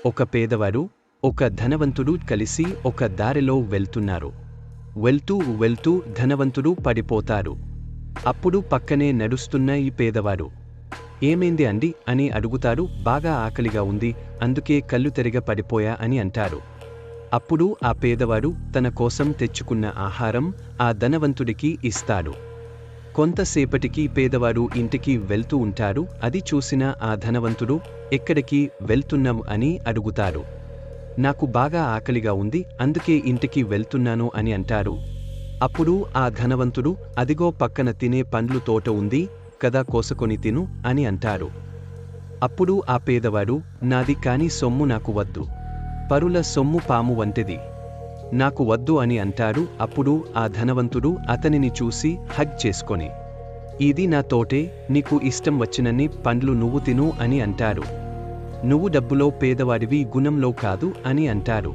ఒక పేదవాడు ఒక ధనవంతుడు కలిసి ఒక దారిలో వెళ్తున్నారు. వెళ్తూ వెళ్తూ ధనవంతుడు పడిపోతారు. అప్పుడు పక్కనే నడుస్తున్న ఈ పేదవాడు, ఏమైంది అండి అని అడుగుతారు. బాగా ఆకలిగా ఉంది, అందుకే కళ్ళు తెరిగ పడిపోయా అని అంటారు. అప్పుడు ఆ పేదవాడు తన కోసం తెచ్చుకున్న ఆహారం ఆ ధనవంతుడికి ఇస్తాడు. కొంతసేపటికి పేదవాడు ఇంటికి వెళ్తూ ఉంటారు. అది చూసిన ఆ ధనవంతుడు, ఎక్కడికి వెళ్తున్నాం అని అడుగుతారు. నాకు బాగా ఆకలిగా ఉంది, అందుకే ఇంటికి వెళ్తున్నాను అని అంటారు. అప్పుడు ఆ ధనవంతుడు, అదిగో పక్కన తినే పండ్లు తోట ఉంది కదా, కోసుకొని తిను అని అంటారు. అప్పుడు ఆ పేదవాడు, నాది కాని సొమ్ము నాకు వద్దు, పరుల సొమ్ము పాము వంటిది, నాకు వద్దు అని అంటారు. అప్పుడు ఆ ధనవంతుడు అతనిని చూసి హగ్ చేసుకొని, ఇది నా తోటే, నీకు ఇష్టం వచ్చినన్ని పండ్లు నువ్వు తిను అని అంటారు. నువ్వు డబ్బులో పేదవాడివి, గుణంలో కాదు అని అంటారు.